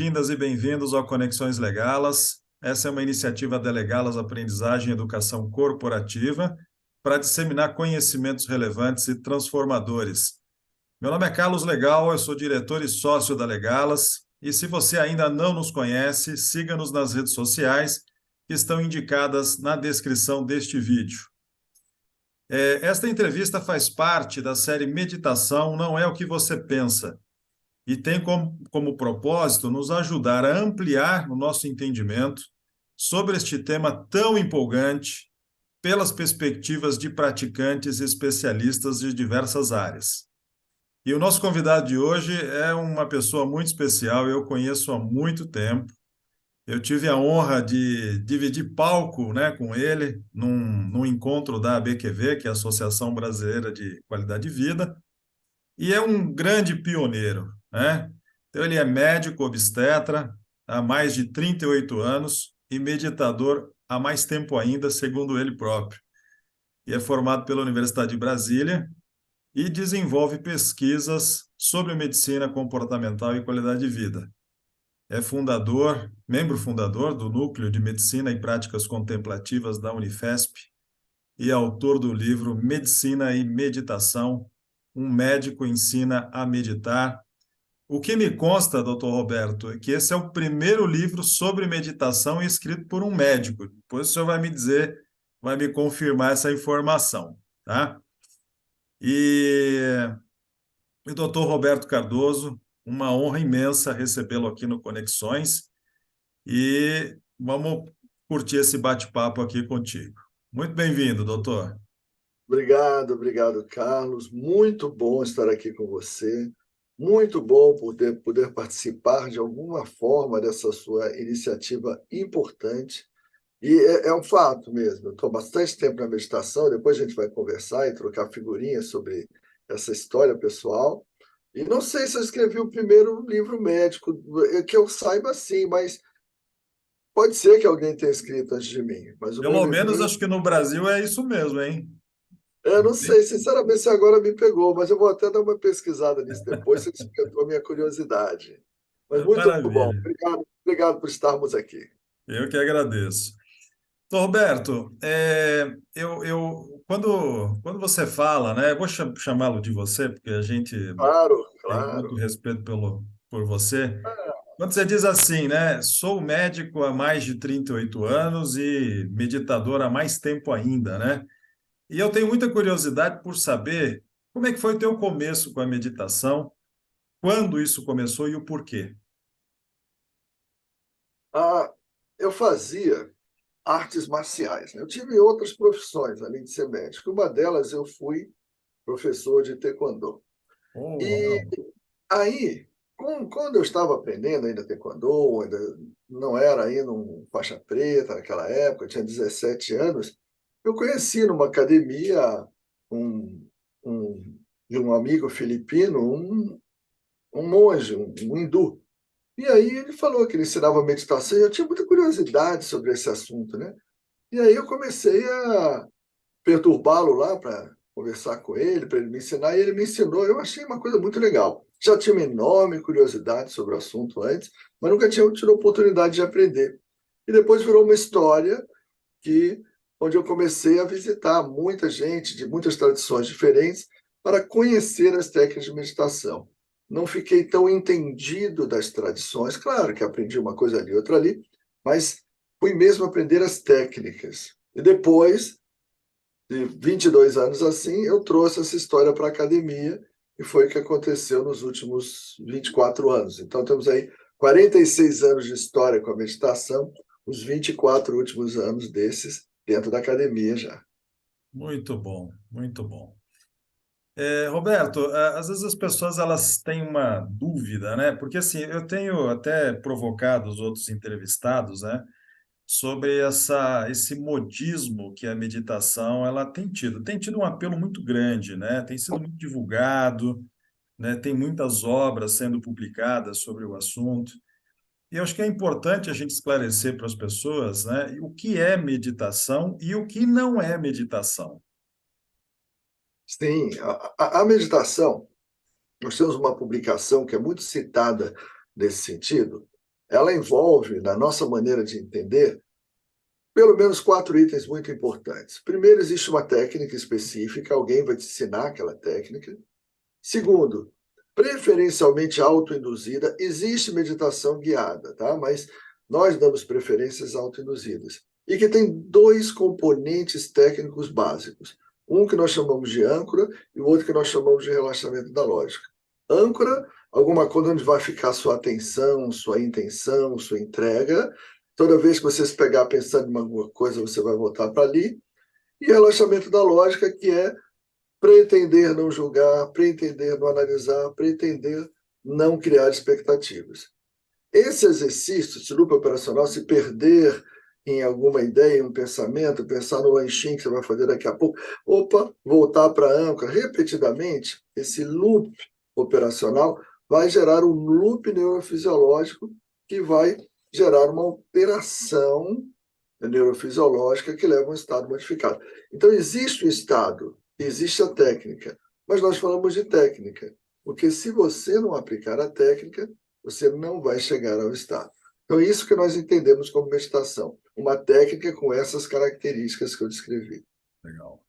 Bem-vindas e bem-vindos ao Conexões Legalas. Essa é uma iniciativa da Legalas Aprendizagem e Educação Corporativa para disseminar conhecimentos relevantes e transformadores. Meu nome é Carlos Legal, eu sou diretor e sócio da Legalas. E se você ainda não nos conhece, siga-nos nas redes sociais que estão indicadas na descrição deste vídeo. Esta entrevista faz parte da série Meditação Não é o que você pensa e tem como propósito nos ajudar a ampliar o nosso entendimento sobre este tema tão empolgante pelas perspectivas de praticantes e especialistas de diversas áreas. E o nosso convidado de hoje é uma pessoa muito especial, eu conheço há muito tempo. Eu tive a honra de dividir palco, né, com ele num encontro da ABQV, que é a Associação Brasileira de Qualidade de Vida, e é um grande pioneiro, né? Então, ele é médico obstetra há mais de 38 anos e meditador há mais tempo ainda, segundo ele próprio. E é formado pela Universidade de Brasília e desenvolve pesquisas sobre medicina comportamental e qualidade de vida. É membro fundador do Núcleo de Medicina e Práticas Contemplativas da Unifesp e autor do livro Medicina e Meditação, um médico ensina a meditar. O que me consta, doutor Roberto, é que esse é o primeiro livro sobre meditação escrito por um médico. Depois o senhor vai me dizer, vai me confirmar essa informação, tá? E o doutor Roberto Cardoso, uma honra imensa recebê-lo aqui no Conexões e vamos curtir esse bate-papo aqui contigo. Muito bem-vindo, doutor. Obrigado, Carlos. Muito bom estar aqui com você. Muito bom poder participar de alguma forma dessa sua iniciativa importante. E é um fato mesmo. Eu estou bastante tempo na meditação, depois a gente vai conversar e trocar figurinhas sobre essa história pessoal. E não sei se eu escrevi o primeiro livro médico, que eu saiba sim, mas pode ser que alguém tenha escrito antes de mim. Mas o Pelo meu menos acho que no Brasil é isso mesmo, hein? Eu não sei, sinceramente, se agora me pegou, mas eu vou até dar uma pesquisada nisso depois, você despertou a minha curiosidade. Mas muito bom. Maravilha. Obrigado por estarmos aqui. Eu que agradeço. Doutor Roberto, quando você fala, né, eu vou chamá-lo de você, porque a gente Claro, tem muito claro. respeito por você. Quando você diz assim, né, sou médico há mais de 38 anos e meditador há mais tempo ainda, né? E eu tenho muita curiosidade por saber como é que foi o teu começo com a meditação, quando isso começou e o porquê. Ah, eu fazia artes marciais, né? Eu tive outras profissões, além de ser médico. Uma delas, eu fui professor de taekwondo. Oh, E uau. aí, quando eu estava aprendendo ainda taekwondo, ainda não era ainda um faixa preta naquela época, eu tinha 17 anos, eu conheci numa academia um, um, de um amigo filipino, um monge, um hindu. E aí ele falou que ele ensinava meditação e eu tinha muita curiosidade sobre esse assunto, né? E aí eu comecei a perturbá-lo lá para conversar com ele, para ele me ensinar, e ele me ensinou. Eu achei uma coisa muito legal. Já tinha uma enorme curiosidade sobre o assunto antes, mas nunca tinha tido a oportunidade de aprender. E depois virou uma história que onde eu comecei a visitar muita gente de muitas tradições diferentes para conhecer as técnicas de meditação. Não fiquei tão entendido das tradições, claro que aprendi uma coisa ali, outra ali, mas fui mesmo aprender as técnicas. E depois de 22 anos assim, eu trouxe essa história para a academia e foi o que aconteceu nos últimos 24 anos. Então, temos aí 46 anos de história com a meditação, os 24 últimos anos desses dentro da academia já. Muito bom, muito bom. Roberto, às vezes as pessoas elas têm uma dúvida, né? Porque assim, eu tenho até provocado os outros entrevistados, né? Sobre esse modismo que a meditação ela tem tido um apelo muito grande, né? Tem sido muito divulgado, né? Tem muitas obras sendo publicadas sobre o assunto. E eu acho que é importante a gente esclarecer para as pessoas, né? O que é meditação e o que não é meditação. Sim, a meditação, nós temos uma publicação que é muito citada nesse sentido, ela envolve, na nossa maneira de entender, pelo menos 4 itens muito importantes. Primeiro, existe uma técnica específica, alguém vai te ensinar aquela técnica. Segundo, preferencialmente autoinduzida, existe meditação guiada, tá? Mas nós damos preferências autoinduzidas. E que tem 2 componentes técnicos básicos. Um que nós chamamos de âncora e o outro que nós chamamos de relaxamento da lógica. Âncora, alguma coisa onde vai ficar sua atenção, sua intenção, sua entrega. Toda vez que você se pegar pensando em alguma coisa, você vai voltar para ali. E relaxamento da lógica, que é pretender não julgar, pretender não analisar, pretender não criar expectativas. Esse exercício de loop operacional, se perder em alguma ideia, em um pensamento, pensar no lanchinho que você vai fazer daqui a pouco, voltar para a âncora, repetidamente, esse loop operacional vai gerar um loop neurofisiológico que vai gerar uma alteração neurofisiológica que leva a um estado modificado. Então, existe o estado, existe a técnica, mas nós falamos de técnica, porque se você não aplicar a técnica, você não vai chegar ao estado. Então, é isso que nós entendemos como meditação, uma técnica com essas características que eu descrevi. Legal.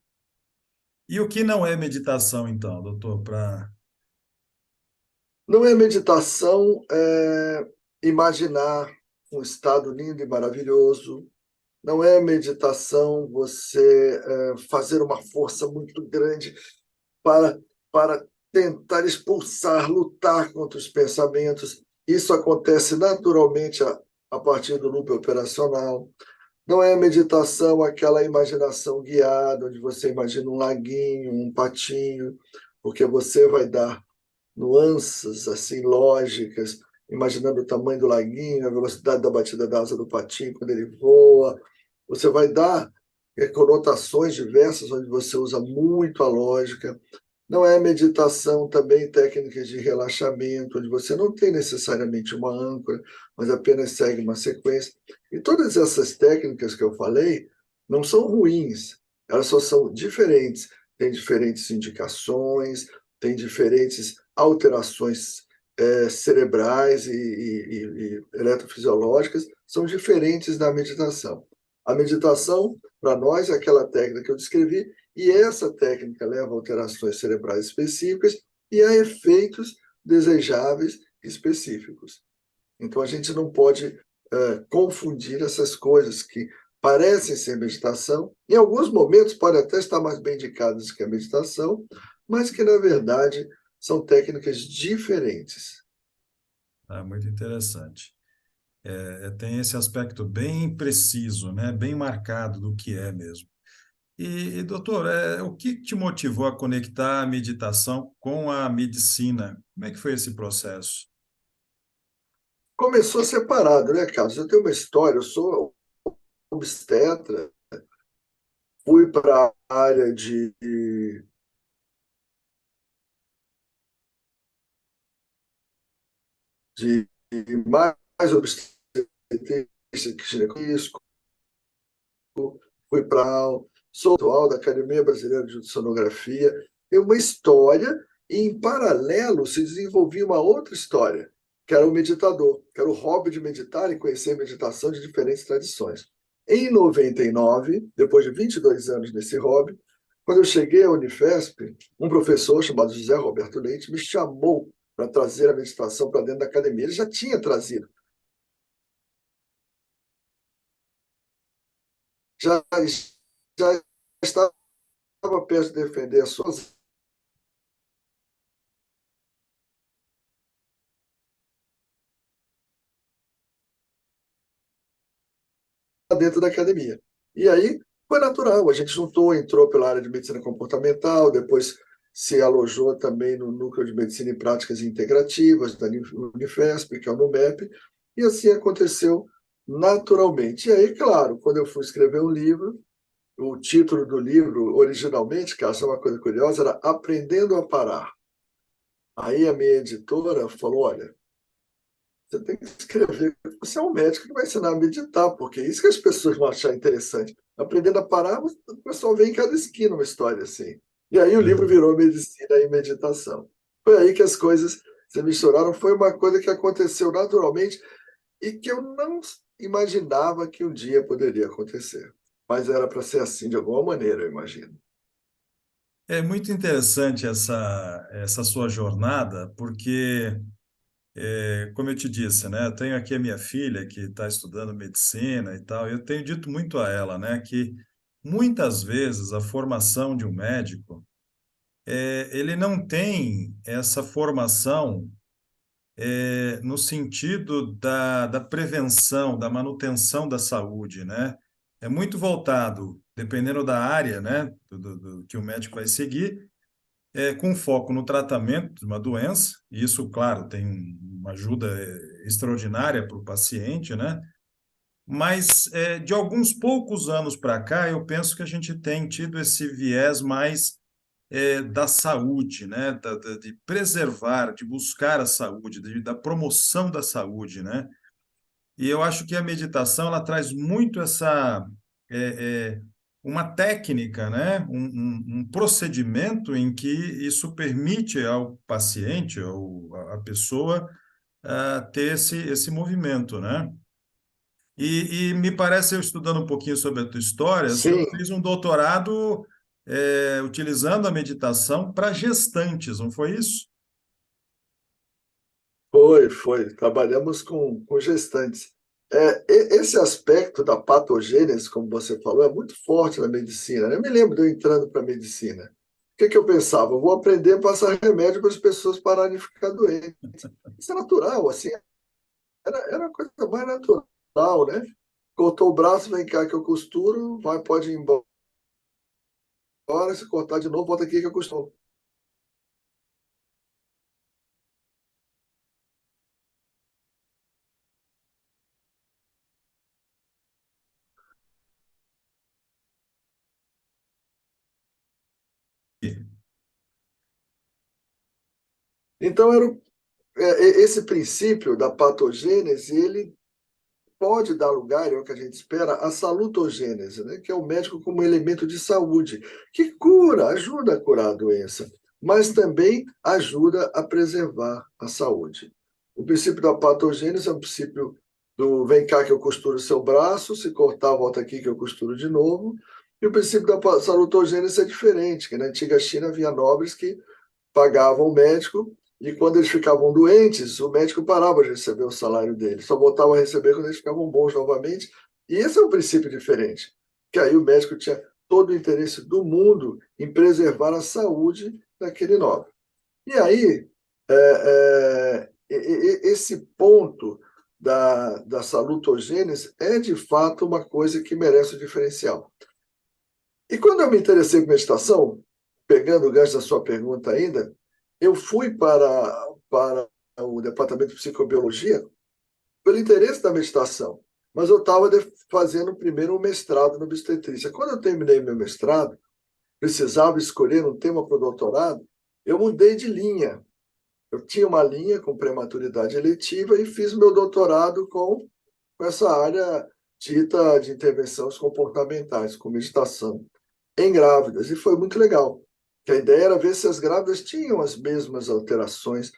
E o que não é meditação, então, doutor? Não é meditação imaginar um estado lindo e maravilhoso, não é meditação você fazer uma força muito grande para, para tentar expulsar, lutar contra os pensamentos. Isso acontece naturalmente a partir do loop operacional. Não é meditação aquela imaginação guiada, onde você imagina um laguinho, um patinho, porque você vai dar nuances assim lógicas, imaginando o tamanho do laguinho, a velocidade da batida da asa do patinho quando ele voa. Você vai dar conotações diversas, onde você usa muito a lógica. Não é meditação também técnicas de relaxamento, onde você não tem necessariamente uma âncora, mas apenas segue uma sequência. E todas essas técnicas que eu falei não são ruins, elas só são diferentes. Tem diferentes indicações, tem diferentes alterações cerebrais e eletrofisiológicas, são diferentes da meditação. A meditação, para nós, é aquela técnica que eu descrevi, e essa técnica leva a alterações cerebrais específicas e a efeitos desejáveis específicos. Então, a gente não pode confundir essas coisas que parecem ser meditação, em alguns momentos podem até estar mais bem indicadas que a meditação, mas que, na verdade, são técnicas diferentes. É muito interessante. Tem esse aspecto bem preciso, né? Bem marcado do que é mesmo. Doutor, o que te motivou a conectar a meditação com a medicina? Como é que foi esse processo? Começou separado, né, Carlos? Eu tenho uma história, eu sou obstetra, fui para a área de mais obstetrícia que ginecologista, fui para sou atual da Academia Brasileira de Ultrassonografia. Tem uma história e, em paralelo, se desenvolvia uma outra história, que era o meditador, que era o hobby de meditar e conhecer meditação de diferentes tradições. Em 99, depois de 22 anos nesse hobby, quando eu cheguei à Unifesp, um professor chamado José Roberto Leite me chamou para trazer a meditação para dentro da academia. Ele já tinha trazido, já, já estava perto de defender as suas dentro da academia. E aí foi natural, a gente juntou, entrou pela área de medicina comportamental, depois se alojou também no núcleo de medicina e práticas integrativas da Unifesp, que é o NUMEP, e assim aconteceu naturalmente. E aí, claro, quando eu fui escrever um livro, o título do livro, originalmente, que é uma coisa curiosa, era Aprendendo a Parar. Aí a minha editora falou: olha, você tem que escrever. Você é um médico que vai ensinar a meditar, porque é isso que as pessoas vão achar interessante. Aprendendo a parar, o pessoal vê em cada esquina uma história assim. E aí o livro virou Medicina e Meditação. Foi aí que as coisas se misturaram. Foi uma coisa que aconteceu naturalmente. e que eu não imaginava que um dia poderia acontecer. Mas era para ser assim de alguma maneira, eu imagino. É muito interessante essa sua jornada, porque, como eu te disse, né, eu tenho aqui a minha filha que está estudando medicina e tal, e eu tenho dito muito a ela, né, que muitas vezes a formação de um médico, ele não tem essa formação no sentido da prevenção, da manutenção da saúde, né? É muito voltado, dependendo da área, né, do que o médico vai seguir, com foco no tratamento de uma doença, e isso, claro, tem uma ajuda extraordinária para o paciente, né? Mas de alguns poucos anos para cá, eu penso que a gente tem tido esse viés mais da saúde, né? De preservar, de buscar a saúde, da promoção da saúde, né? E eu acho que a meditação ela traz muito é, é, uma técnica, né? Um procedimento em que isso permite ao paciente, ou à pessoa, ter esse movimento, né? E me parece, eu estudando um pouquinho sobre a tua história, o senhor Sim, fez um doutorado utilizando a meditação para gestantes, não foi isso? foi. Trabalhamos com gestantes. Esse aspecto da patogênese, como você falou, é muito forte na medicina, né? Eu me lembro de eu entrando para a medicina. O que eu pensava? Eu vou aprender a passar remédio para as pessoas pararem de ficar doentes. Isso é natural, assim, era a coisa mais natural, né? Cortou o braço, vem cá que eu costuro, pode ir embora, se cortar de novo, volta aqui que eu costuro. Então, esse princípio da patogênese, ele pode dar lugar, é o que a gente espera, à salutogênese, né? Que é o médico como elemento de saúde, que cura, ajuda a curar a doença, mas também ajuda a preservar a saúde. O princípio da patogênese é um princípio do vem cá que eu costuro o seu braço, se cortar, volta aqui que eu costuro de novo. E o princípio da salutogênese é diferente, que na antiga China havia nobres que pagavam o médico e quando eles ficavam doentes, o médico parava de receber o salário deles, só voltava a receber quando eles ficavam bons novamente. E esse é um princípio diferente, que aí o médico tinha todo o interesse do mundo em preservar a saúde daquele nobre. E aí, esse ponto da salutogênese é, de fato, uma coisa que merece o diferencial. E quando eu me interessei por meditação, pegando o gancho da sua pergunta ainda, eu fui para o departamento de psicobiologia pelo interesse da meditação, mas eu estava fazendo primeiro um mestrado na obstetrícia. Quando eu terminei meu mestrado, precisava escolher um tema para o doutorado, eu mudei de linha. Eu tinha uma linha com prematuridade eletiva e fiz meu doutorado com essa área dita de intervenções comportamentais, com meditação em grávidas, e foi muito legal. Que a ideia era ver se as grávidas tinham as mesmas alterações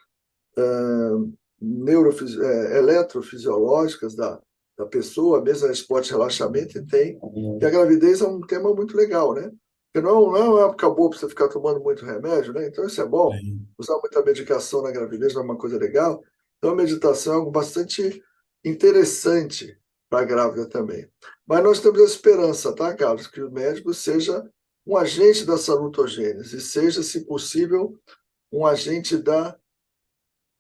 eletrofisiológicas da pessoa, a mesma resposta de relaxamento, e tem. E a gravidez é um tema muito legal, né? Porque não é uma época boa para você ficar tomando muito remédio, né? Então isso é bom. Sim. Usar muita medicação na gravidez não é uma coisa legal. Então a meditação é algo bastante interessante para a grávida também. Mas nós temos a esperança, tá, Carlos, que o médico seja um agente da salutogênese, seja, se possível, um agente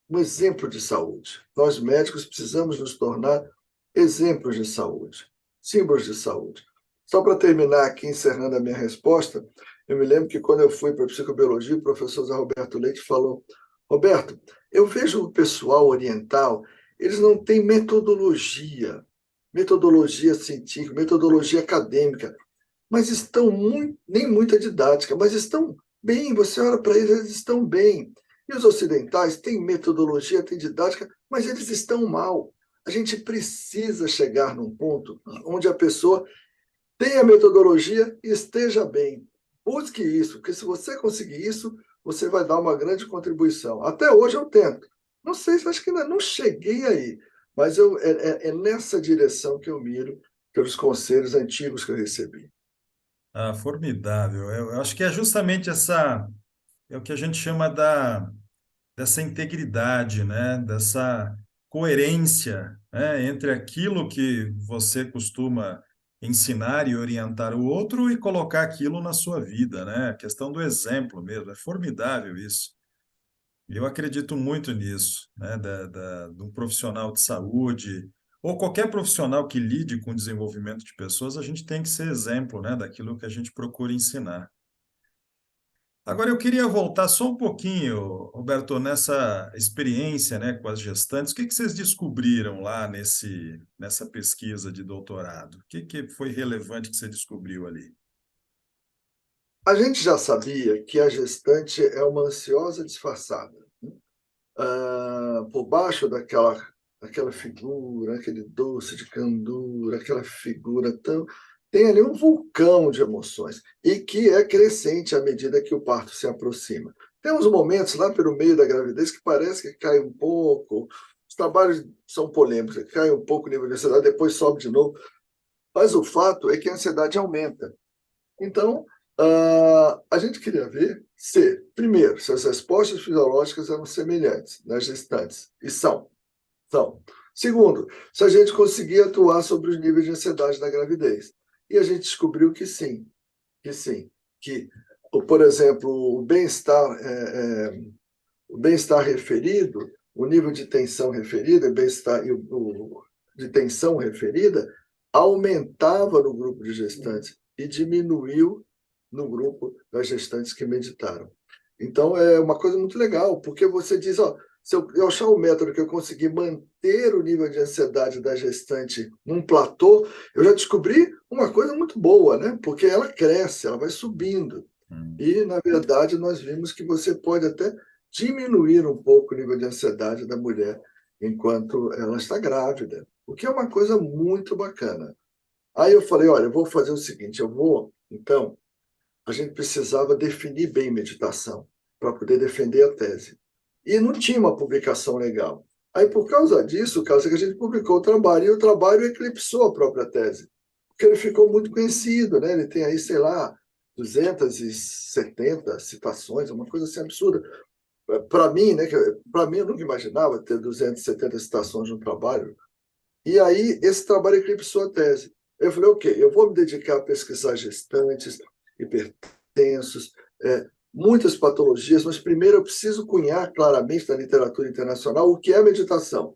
um exemplo de saúde. Nós médicos precisamos nos tornar exemplos de saúde, símbolos de saúde. Só para terminar aqui, encerrando a minha resposta, eu me lembro que quando eu fui para a psicobiologia, o professor Zé Roberto Leite falou: Roberto, eu vejo o pessoal oriental, eles não têm metodologia científica, metodologia acadêmica, mas estão muito, nem muita didática, mas estão bem, você olha para eles, eles estão bem. E os ocidentais têm metodologia, têm didática, mas eles estão mal. A gente precisa chegar num ponto onde a pessoa tenha metodologia e esteja bem. Busque isso, porque se você conseguir isso, você vai dar uma grande contribuição. Até hoje eu tento. Não sei, acho que ainda não cheguei aí, Mas é nessa direção que eu miro pelos conselhos antigos que eu recebi. Ah, formidável. Eu acho que é justamente é o que a gente chama dessa integridade, né? Dessa coerência, né? Entre aquilo que você costuma ensinar e orientar o outro e colocar aquilo na sua vida, né? A questão do exemplo mesmo, é formidável isso. E eu acredito muito nisso, né? De um profissional de saúde ou qualquer profissional que lide com o desenvolvimento de pessoas, a gente tem que ser exemplo, né? Daquilo que a gente procura ensinar. Agora, eu queria voltar só um pouquinho, Roberto, nessa experiência, né, com as gestantes. O que que vocês descobriram lá nessa pesquisa de doutorado? O que que foi relevante que você descobriu ali? A gente já sabia que a gestante é uma ansiosa disfarçada. Por baixo daquela figura, aquele doce de candura, aquela figura tão. Tem ali um vulcão de emoções, e que é crescente à medida que o parto se aproxima. Temos momentos lá pelo meio da gravidez que parece que cai um pouco, os trabalhos são polêmicos, cai um pouco o nível de ansiedade, depois sobe de novo, mas o fato é que a ansiedade aumenta. Então, a gente queria ver se, primeiro, se as respostas fisiológicas eram semelhantes nas gestantes, e são. Segundo, se a gente conseguia atuar sobre os níveis de ansiedade da gravidez. E a gente descobriu que sim, que, por exemplo, o bem-estar referido, o nível de tensão referida, bem-estar de tensão referida, aumentava no grupo de gestantes e diminuiu no grupo das gestantes que meditaram. Então, é uma coisa muito legal, porque você diz, ó, se eu achar o método que eu conseguir manter o nível de ansiedade da gestante num platô, eu já descobri uma coisa muito boa, né? Porque ela cresce, ela vai subindo. Hum. E, na verdade, nós vimos que você pode até diminuir um pouco o nível de ansiedade da mulher enquanto ela está grávida, o que é uma coisa muito bacana. Aí eu falei, olha, eu vou fazer o seguinte, então, a gente precisava definir bem meditação para poder defender a tese. E não tinha uma publicação legal. Aí, por causa disso, que a gente publicou o trabalho, e o trabalho eclipsou a própria tese, porque ele ficou muito conhecido, né? Ele tem aí, sei lá, 270 citações, uma coisa assim absurda. Para mim, né, para mim eu nunca imaginava ter 270 citações de um trabalho. E aí esse trabalho eclipsou a tese. Eu falei, ok, eu vou me dedicar a pesquisar gestantes, hipertensos, muitas patologias, mas primeiro eu preciso cunhar claramente na literatura internacional o que é meditação.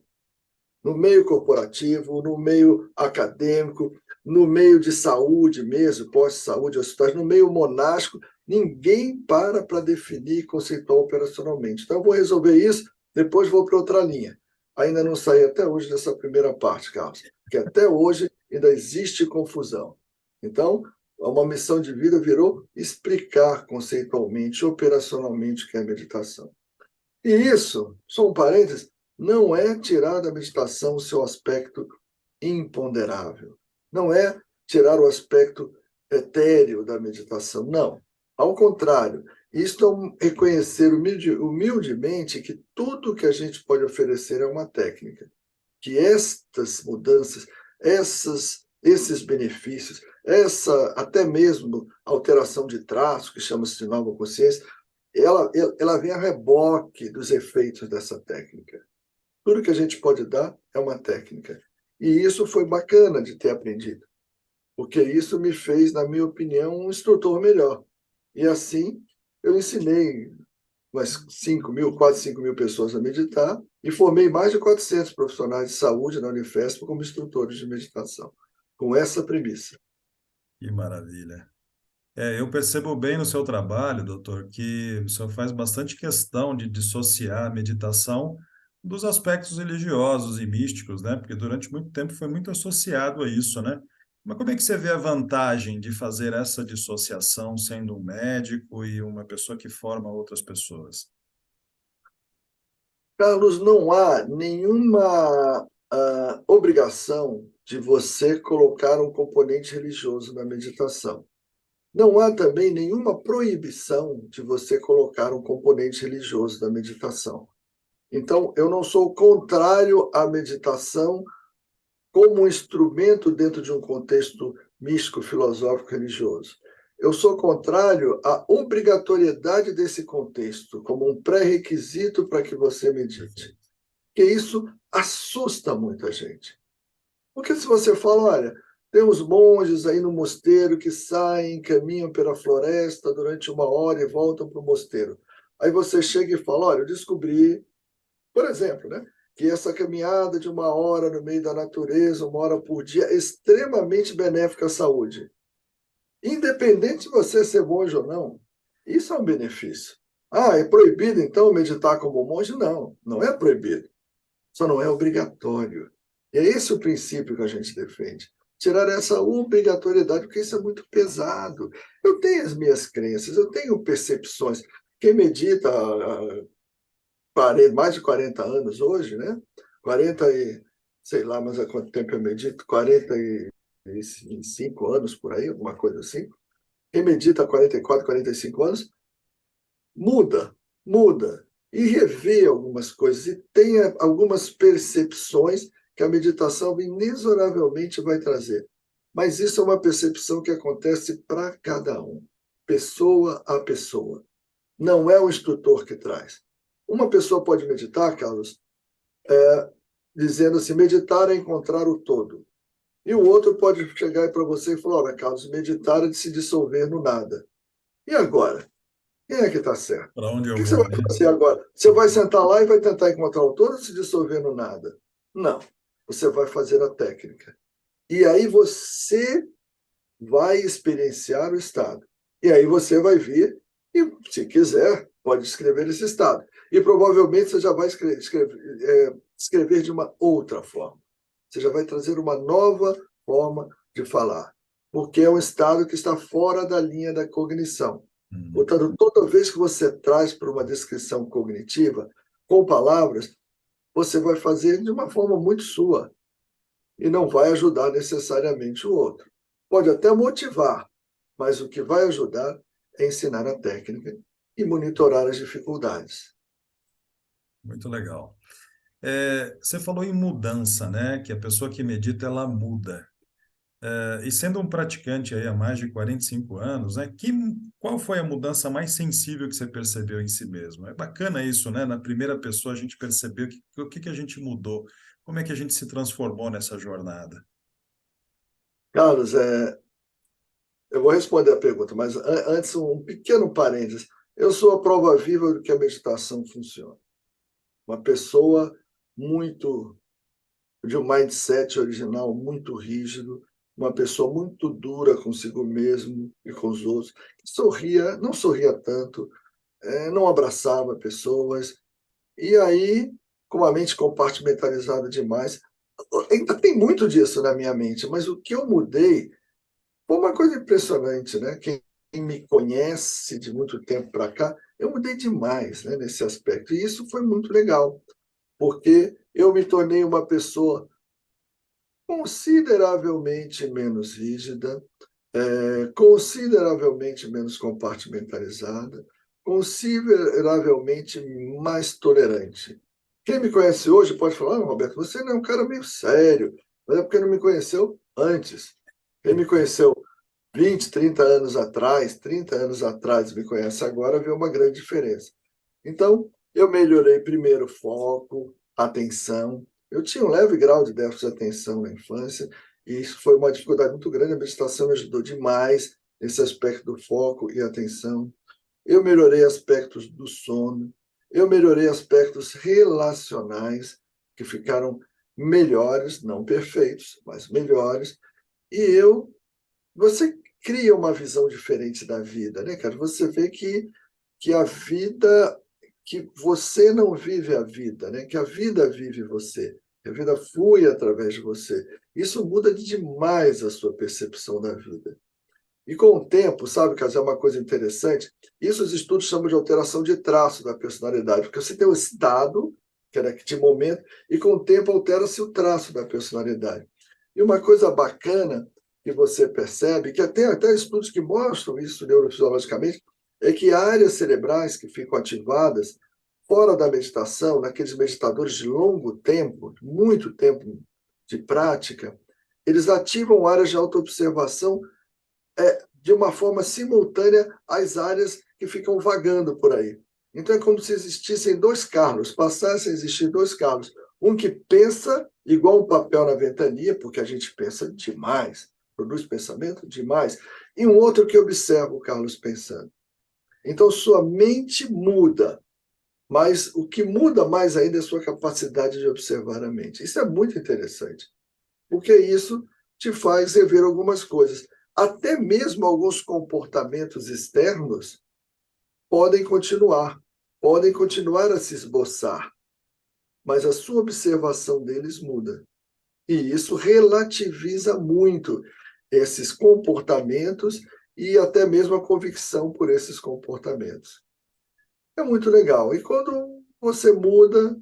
No meio corporativo, no meio acadêmico, no meio de saúde mesmo, pós-saúde, hospitais, no meio monástico, ninguém para definir conceitual operacionalmente. Então, eu vou resolver isso, depois vou para outra linha. Ainda não saí até hoje dessa primeira parte, Carlos, porque até hoje ainda existe confusão. Então, uma missão de vida virou explicar conceitualmente, operacionalmente o que é meditação. E isso, só um parênteses, não é tirar da meditação o seu aspecto imponderável. Não é tirar o aspecto etéreo da meditação. Não. Ao contrário, isto é reconhecer humildemente que tudo que a gente pode oferecer é uma técnica. Que estas mudanças, esses benefícios, essa até mesmo alteração de traço, que chama-se de nova consciência, ela vem a reboque dos efeitos dessa técnica. Tudo que a gente pode dar é uma técnica. E isso foi bacana de ter aprendido, porque isso me fez, na minha opinião, um instrutor melhor. E assim, eu ensinei umas 5.000, quase 5.000 pessoas a meditar e formei mais de 400 profissionais de saúde na Unifesp como instrutores de meditação, com essa premissa. Que maravilha. Eu percebo bem no seu trabalho, doutor, que o senhor faz bastante questão de dissociar a meditação dos aspectos religiosos e místicos, né? Porque durante muito tempo foi muito associado a isso, né? Mas como é que você vê a vantagem de fazer essa dissociação sendo um médico e uma pessoa que forma outras pessoas? Carlos, não há nenhuma obrigação de você colocar um componente religioso na meditação. Não há também nenhuma proibição de você colocar um componente religioso na meditação. Então, eu não sou contrário à meditação como um instrumento dentro de um contexto místico, filosófico, religioso. Eu sou contrário à obrigatoriedade desse contexto, como um pré-requisito para que você medite. Perfeito. Porque isso assusta muita gente. Porque se você fala, olha, tem uns monges aí no mosteiro que saem, caminham pela floresta durante 1 hora e voltam para o mosteiro. Aí você chega e fala, olha, eu descobri, por exemplo, né, que essa caminhada de 1 hora no meio da natureza, 1 hora por dia, é extremamente benéfica à saúde. Independente de você ser monge ou não, isso é um benefício. Ah, é proibido então meditar como monge? Não, não é proibido. Só não é obrigatório. E é esse o princípio que a gente defende. Tirar essa obrigatoriedade, porque isso é muito pesado. Eu tenho as minhas crenças, eu tenho percepções. Quem medita há mais de 40 anos hoje, né? 40 e, sei lá, mas há quanto tempo eu medito? 45 anos por aí, alguma coisa assim. Quem medita há 44, 45 anos, muda, muda. E revê algumas coisas, e tem algumas percepções que a meditação inexoravelmente vai trazer. Mas isso é uma percepção que acontece para cada um, pessoa a pessoa. Não é o instrutor que traz. Uma pessoa pode meditar, Carlos, dizendo assim: meditar é encontrar o todo. E o outro pode chegar para você e falar: olha, Carlos, meditar é de se dissolver no nada. E agora? Quem é que está certo? Para onde O eu que você vou, vai né? fazer agora? Você vai sentar lá e vai tentar encontrar o todo ou se dissolver no nada? Não. Você vai fazer a técnica. E aí você vai experienciar o estado. E aí você vai vir e, se quiser, pode escrever esse estado. E provavelmente você já vai escrever de uma outra forma. Você já vai trazer uma nova forma de falar, porque é um estado que está fora da linha da cognição. Hum, Portanto, toda vez que você traz para uma descrição cognitiva, com palavras, você vai fazer de uma forma muito sua e não vai ajudar necessariamente o outro. Pode até motivar, mas o que vai ajudar é ensinar a técnica e monitorar as dificuldades. muito legal. Você falou em mudança, né? Que a pessoa que medita, ela muda. E sendo um praticante aí há mais de 45 anos, né? Qual foi a mudança mais sensível que você percebeu em si mesmo? É bacana isso, né? Na primeira pessoa a gente percebeu o que que a gente mudou, como é que a gente se transformou nessa jornada. Carlos, eu vou responder a pergunta, mas antes um pequeno parênteses. Eu sou a prova viva do que a meditação funciona. Uma pessoa muito de um mindset original muito rígido, uma pessoa muito dura consigo mesmo e com os outros, que sorria, não sorria tanto, não abraçava pessoas, e aí, com a mente compartimentalizada demais, ainda tem muito disso na minha mente, mas o que eu mudei foi uma coisa impressionante, né? Quem me conhece de muito tempo para cá, eu mudei demais, né, nesse aspecto. E isso foi muito legal, porque eu me tornei uma pessoa consideravelmente menos rígida, consideravelmente menos compartimentalizada, consideravelmente mais tolerante. Quem me conhece hoje pode falar: Roberto, você não é um cara meio sério, mas é porque não me conheceu antes. Quem me conheceu 20, 30 anos atrás, 30 anos atrás, me conhece agora, vê uma grande diferença. Então, eu melhorei primeiro foco, atenção. Eu tinha um leve grau de déficit de atenção na infância, e isso foi uma dificuldade muito grande. A meditação me ajudou demais nesse aspecto do foco e atenção. Eu melhorei aspectos do sono, eu melhorei aspectos relacionais, que ficaram melhores, não perfeitos, mas melhores. E você cria uma visão diferente da vida, né, cara? Você vê que a vida, que você não vive a vida, né? Que a vida vive você, que a vida flui através de você. Isso muda demais a sua percepção da vida. E com o tempo, sabe, Caso, é uma coisa interessante, isso os estudos chamam de alteração de traço da personalidade, porque você tem o estado, que é naquele momento, e com o tempo altera-se o traço da personalidade. E uma coisa bacana que você percebe, que até estudos que mostram isso neurofisiologicamente, é que áreas cerebrais que ficam ativadas fora da meditação, naqueles meditadores de longo tempo, muito tempo de prática, eles ativam áreas de autoobservação de uma forma simultânea às áreas que ficam vagando por aí. Então é como se existissem dois Carlos, passassem a existir dois Carlos. Um que pensa igual um papel na ventania, porque a gente pensa demais, produz pensamento demais, e um outro que observa o Carlos pensando. Então sua mente muda, mas o que muda mais ainda é a sua capacidade de observar a mente. Isso é muito interessante, porque isso te faz rever algumas coisas. Até mesmo alguns comportamentos externos podem continuar a se esboçar, mas a sua observação deles muda. E isso relativiza muito esses comportamentos e até mesmo a convicção por esses comportamentos. É muito legal. E quando você muda,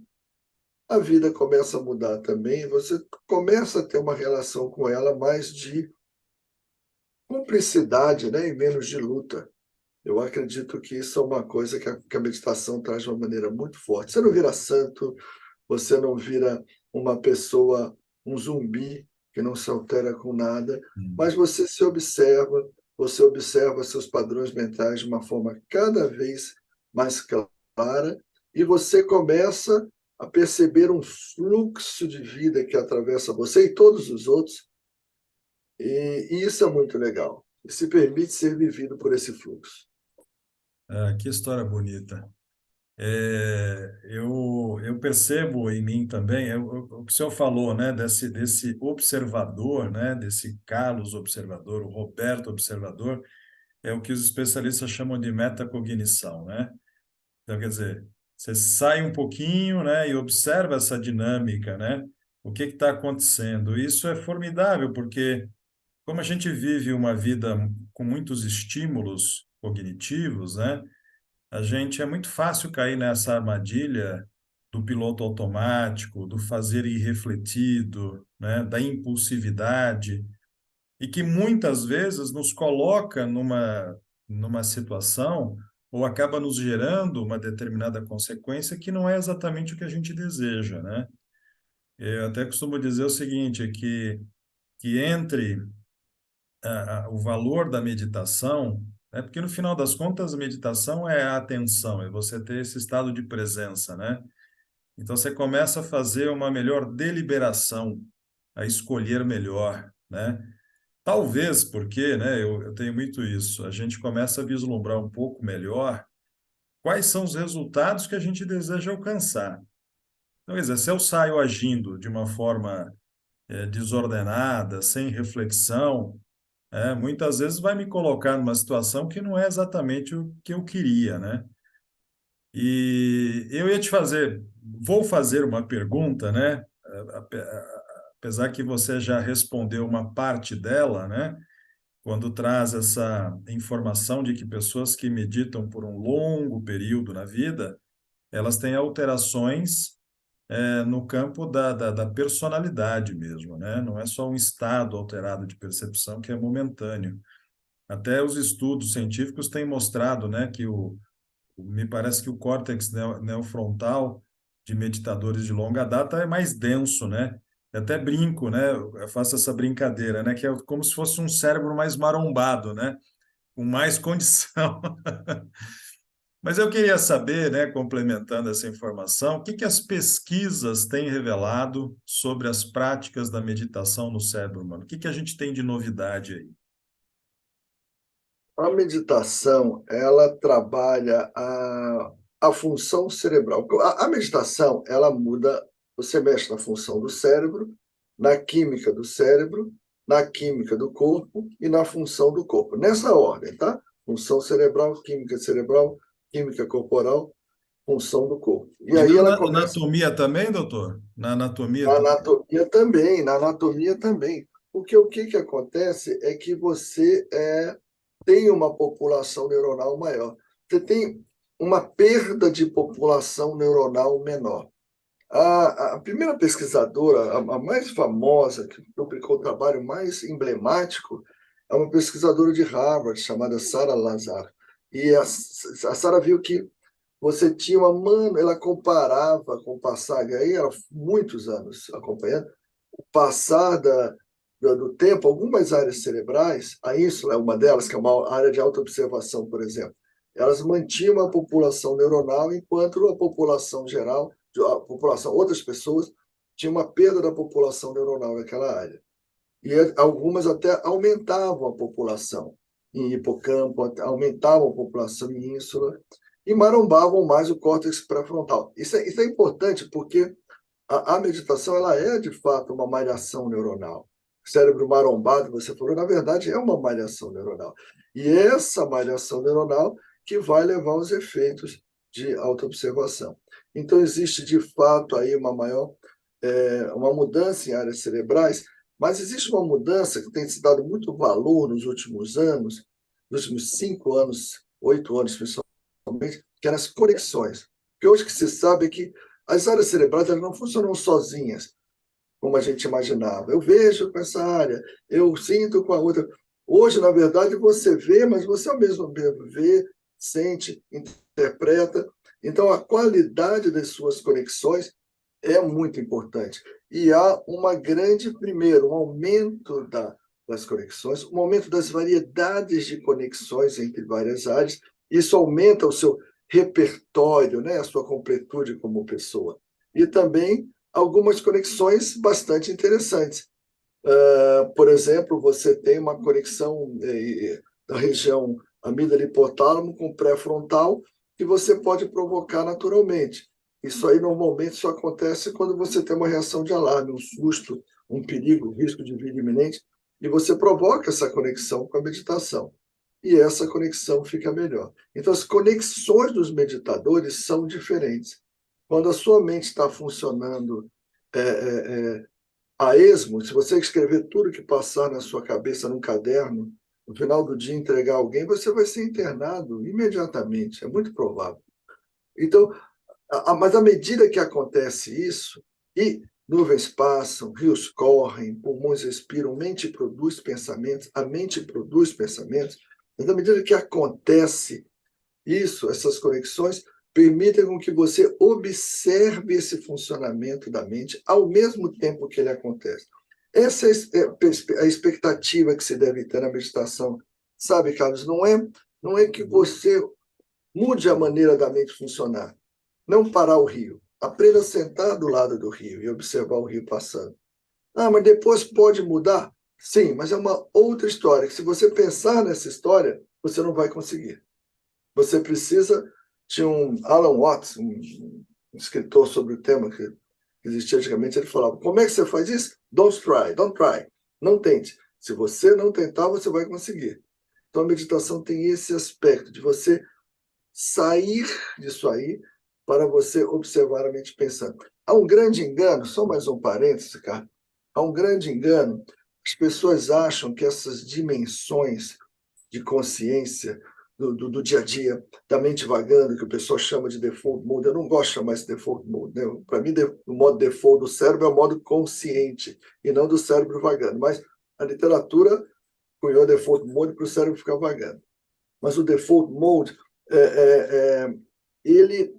a vida começa a mudar também, você começa a ter uma relação com ela mais de cumplicidade, né, e menos de luta. Eu acredito que isso é uma coisa que a meditação traz de uma maneira muito forte. Você não vira santo, você não vira uma pessoa, um zumbi que não se altera com nada, mas você observa seus padrões mentais de uma forma cada vez mais clara e você começa a perceber um fluxo de vida que atravessa você e todos os outros, e isso é muito legal. E se permite ser vivido por esse fluxo. Que história bonita. Eu percebo em mim também, o que o senhor falou, né, desse observador, né, desse Carlos observador, o Roberto observador, é o que os especialistas chamam de metacognição, né? Então, quer dizer, você sai um pouquinho, né, e observa essa dinâmica, né? O que está acontecendo? Isso é formidável, porque como a gente vive uma vida com muitos estímulos cognitivos, né? A gente é muito fácil cair nessa armadilha do piloto automático, do fazer irrefletido, né, da impulsividade, e que muitas vezes nos coloca numa situação ou acaba nos gerando uma determinada consequência que não é exatamente o que a gente deseja, né? Eu até costumo dizer o seguinte, que entre o valor da meditação, é porque no final das contas a meditação é a atenção, é você ter esse estado de presença, né? Então você começa a fazer uma melhor deliberação, a escolher melhor, né? Talvez porque, né, eu tenho muito isso, a gente começa a vislumbrar um pouco melhor quais são os resultados que a gente deseja alcançar. Então, quer dizer, se eu saio agindo de uma forma desordenada, sem reflexão, muitas vezes vai me colocar numa situação que não é exatamente o que eu queria, né? E eu ia te fazer, vou fazer uma pergunta, né? Apesar que você já respondeu uma parte dela, né? Quando traz essa informação de que pessoas que meditam por um longo período na vida, elas têm alterações no campo da personalidade mesmo, né? Não é só um estado alterado de percepção que é momentâneo. Até os estudos científicos têm mostrado, né, que me parece que o córtex neofrontal de meditadores de longa data é mais denso, né? Eu até brinco, né? Eu faço essa brincadeira, né? Que é como se fosse um cérebro mais marombado, né? Com mais condição. Mas eu queria saber, né, complementando essa informação, o que que as pesquisas têm revelado sobre as práticas da meditação no cérebro humano? O que que a gente tem de novidade aí? A meditação, ela trabalha a função cerebral. A meditação, ela muda, você mexe na função do cérebro, na química do cérebro, na química do corpo e na função do corpo. Nessa ordem, tá? Função cerebral, química corporal, função do corpo. E E aí na ela começa anatomia também, doutor? Na anatomia na também? anatomia também, na anatomia também. Porque o que acontece é que você tem uma população neuronal maior. Você tem uma perda de população neuronal menor. A primeira pesquisadora, a mais famosa, que publicou o trabalho mais emblemático, é uma pesquisadora de Harvard chamada Sarah Lazar. E a Sarah viu que você tinha uma mano, ela comparava com o passar, e aí ela muitos anos acompanhando, o passar do tempo, algumas áreas cerebrais, a ínsula é uma delas, que é uma área de autoobservação, por exemplo, elas mantinham a população neuronal, enquanto a população geral, a população, outras pessoas, tinha uma perda da população neuronal naquela área. E algumas até aumentavam a população em hipocampo, aumentavam a população em ínsula e marombavam mais o córtex pré-frontal. Isso é importante porque a meditação ela é, de fato, uma malhação neuronal. O cérebro marombado, você falou, na verdade, é uma malhação neuronal. E essa malhação neuronal que vai levar aos efeitos de autoobservação. Então, existe, de fato, aí uma mudança em áreas cerebrais, mas existe uma mudança que tem se dado muito valor nos últimos anos, nos últimos 5 anos, 8 anos, principalmente, que é nas conexões. Porque hoje o que se sabe é que as áreas cerebrais elas não funcionam sozinhas, como a gente imaginava. Eu vejo com essa área, eu sinto com a outra. Hoje, na verdade, você vê, mas você ao mesmo tempo vê, sente, interpreta. Então, a qualidade das suas conexões é muito importante. E há primeiro, um aumento das conexões, um aumento das variedades de conexões entre várias áreas. Isso aumenta o seu repertório, né, a sua completude como pessoa. E também algumas conexões bastante interessantes. Por exemplo, você tem uma conexão da região amígdala hipotálamo com pré-frontal que você pode provocar naturalmente. Isso aí normalmente só acontece quando você tem uma reação de alarme, um susto, um perigo, um risco de vida iminente, e você provoca essa conexão com a meditação. E essa conexão fica melhor. Então, as conexões dos meditadores são diferentes. Quando a sua mente está funcionando é, é, é, a esmo, se você escrever tudo que passar na sua cabeça num caderno, no final do dia entregar a alguém, você vai ser internado imediatamente, é muito provável. Então, mas à medida que acontece isso, e nuvens passam, rios correm, pulmões respiram, mente produz pensamentos, a mente produz pensamentos, mas à medida que acontece isso, essas conexões, permitem com que você observe esse funcionamento da mente ao mesmo tempo que ele acontece. Essa é a expectativa que se deve ter na meditação. Sabe, Carlos, não é que você mude a maneira da mente funcionar. Não parar o rio. Aprenda a sentar do lado do rio e observar o rio passando. Ah, mas depois pode mudar? Sim, mas é uma outra história. Que se você pensar nessa história, você não vai conseguir. Você precisa. Tinha um Alan Watts, um escritor sobre o tema que existia antigamente, ele falava: como é que você faz isso? Don't try. Não tente. Se você não tentar, você vai conseguir. Então a meditação tem esse aspecto de você sair disso aí para você observar a mente pensando. Há um grande engano, só mais um parêntese, cara. Há um grande engano. As pessoas acham que essas dimensões de consciência do dia a dia, da mente vagando, que o pessoal chama de default mode. Eu não gosto de chamar esse default mode. Né? Para mim, o modo default do cérebro é o modo consciente e não do cérebro vagando. Mas a literatura cunhou default mode para o cérebro ficar vagando. Mas o default mode, é, é, é, ele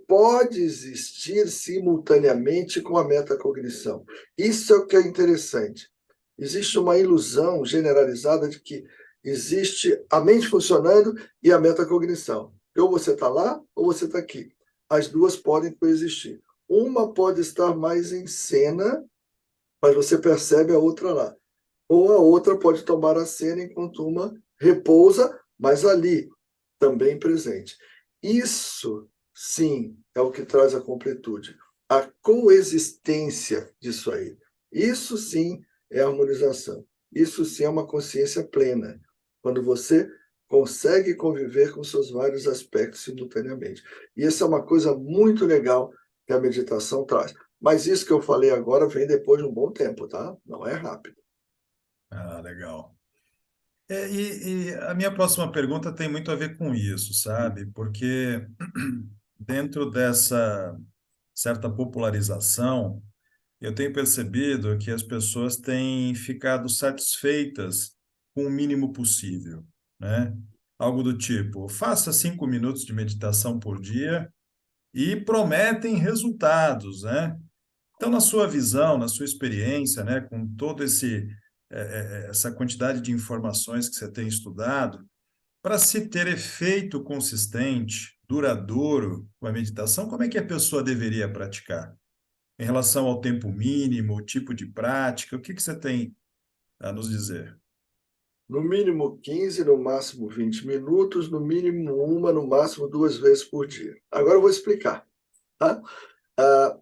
pode existir simultaneamente com a metacognição. Isso é o que é interessante. Existe uma ilusão generalizada de que existe a mente funcionando e a metacognição. Ou você está lá ou você está aqui. As duas podem coexistir. Uma pode estar mais em cena, mas você percebe a outra lá. Ou a outra pode tomar a cena enquanto uma repousa, mas ali, também presente. Isso, sim, é o que traz a completude. A coexistência disso aí. Isso, sim, é harmonização. Isso, sim, é uma consciência plena. Quando você consegue conviver com seus vários aspectos simultaneamente. E essa é uma coisa muito legal que a meditação traz. Mas isso que eu falei agora vem depois de um bom tempo, tá? Não é rápido. Ah, legal. E a minha próxima pergunta tem muito a ver com isso, sabe? Porque dentro dessa certa popularização, eu tenho percebido que as pessoas têm ficado satisfeitas com o mínimo possível, né? algo do tipo: faça 5 minutos de meditação por dia e prometem resultados, né? Então, na sua visão, na sua experiência, né, com todo essa quantidade de informações que você tem estudado, para se ter efeito consistente, duradouro com a meditação, como é que a pessoa deveria praticar? Em relação ao tempo mínimo, o tipo de prática, o que que você tem a nos dizer? No mínimo 15, no máximo 20 minutos, no mínimo uma, no máximo duas vezes por dia. Agora eu vou explicar, tá? Ah,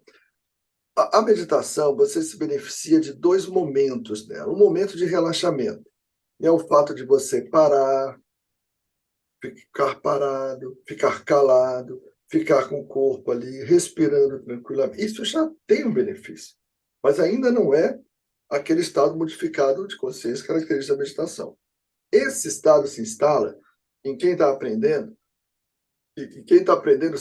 a meditação, você se beneficia de dois momentos dela. Um momento de relaxamento, é o fato de você parar, ficar parado, ficar calado, ficar com o corpo ali, respirando tranquilamente. Isso já tem um benefício, mas ainda não é aquele estado modificado de consciência característico da meditação. Esse estado se instala em quem está aprendendo, e quem está aprendendo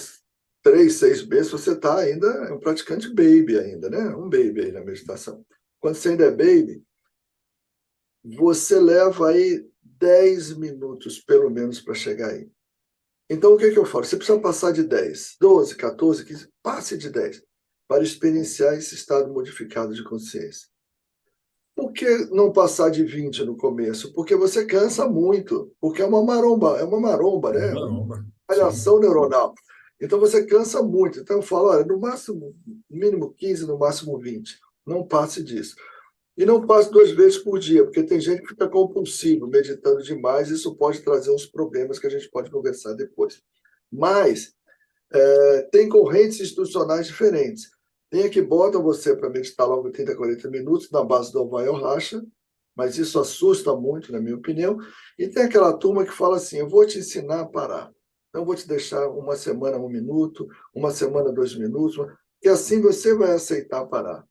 3, 6 meses, você está ainda, é um praticante baby ainda, né? Um baby aí na meditação. Quando você ainda é baby, você leva aí 10 minutos, pelo menos, para chegar aí. Então, o que eu falo? Você precisa passar de 10, 12, 14, 15, passe de 10 para experienciar esse estado modificado de consciência. Por que não passar de 20 no começo? Porque você cansa muito, porque é uma maromba, né? Uma Maromba, sim. variação neuronal. Então você cansa muito. Então eu falo, olha, no máximo, no mínimo 15, no máximo 20. Não passe disso. E não passe 2 vezes por dia, porque tem gente que fica compulsivo, meditando demais, e isso pode trazer uns problemas que a gente pode conversar depois. Mas tem correntes institucionais diferentes. Tem a que bota você para meditar logo 30, 40 minutos na base do vai ou racha, mas isso assusta muito, na minha opinião. E tem aquela turma que fala assim: eu vou te ensinar a parar. Então, eu vou te deixar uma semana 1 minuto, uma semana 2 minutos, e assim você vai aceitar parar.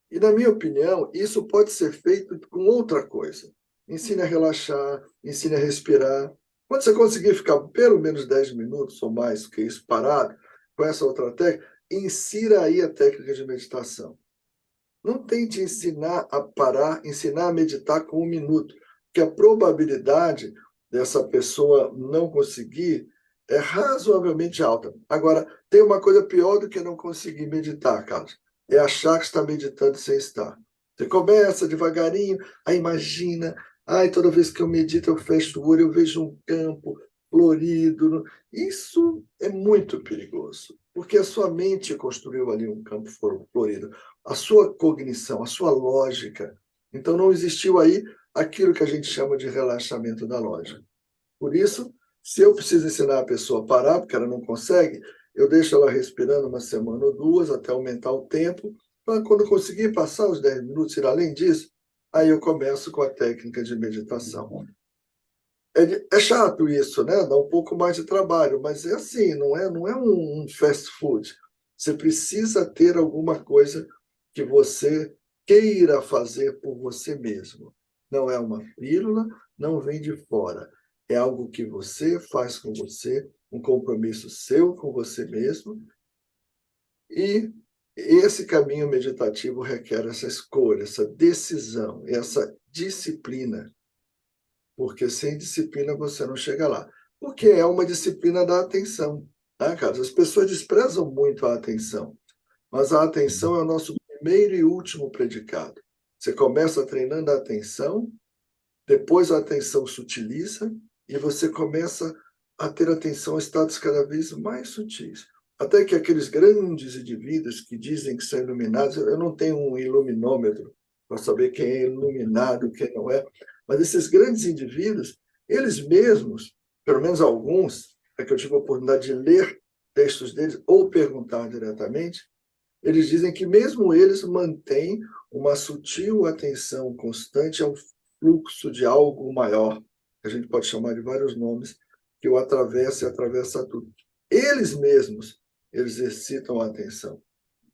E, na minha opinião, isso pode ser feito com outra coisa. Ensine a relaxar, ensine a respirar. Quando você conseguir ficar pelo menos 10 minutos ou mais que isso parado, com essa outra técnica, insira aí a técnica de meditação. Não tente ensinar a parar, ensinar a meditar com 1 minuto, porque a probabilidade dessa pessoa não conseguir é razoavelmente alta. Agora, tem uma coisa pior do que não conseguir meditar, Carlos, é achar que está meditando sem estar. Você começa devagarinho, aí imagina, ai, toda vez que eu medito, eu fecho o olho, eu vejo um campo florido. Isso é muito perigoso, porque a sua mente construiu ali um campo florido, a sua cognição, a sua lógica. Então, não existiu aí aquilo que a gente chama de relaxamento da lógica. Por isso, se eu preciso ensinar a pessoa a parar, porque ela não consegue, eu deixo ela respirando uma semana ou duas até aumentar o tempo, para quando conseguir passar os 10 minutos, ir além disso, aí eu começo com a técnica de meditação. É chato isso, né? Dá um pouco mais de trabalho, mas é assim, não é um fast food. Você precisa ter alguma coisa que você queira fazer por você mesmo. Não é uma pílula, não vem de fora. É algo que você faz com você, um compromisso seu com você mesmo. E esse caminho meditativo requer essa escolha, essa decisão, essa disciplina, porque sem disciplina você não chega lá. Porque é uma disciplina da atenção, tá, cara? As pessoas desprezam muito a atenção, mas a atenção é o nosso primeiro e último predicado. Você começa treinando a atenção, depois a atenção sutiliza e você começa a ter atenção a estados cada vez mais sutis. Até que aqueles grandes indivíduos que dizem que são iluminados, eu não tenho um iluminômetro para saber quem é iluminado, quem não é, mas esses grandes indivíduos, eles mesmos, pelo menos alguns, é que eu tive a oportunidade de ler textos deles ou perguntar diretamente, eles dizem que mesmo eles mantêm uma sutil atenção constante ao fluxo de algo maior, que a gente pode chamar de vários nomes, que o atravessa e atravessa tudo. Eles mesmos exercitam a atenção.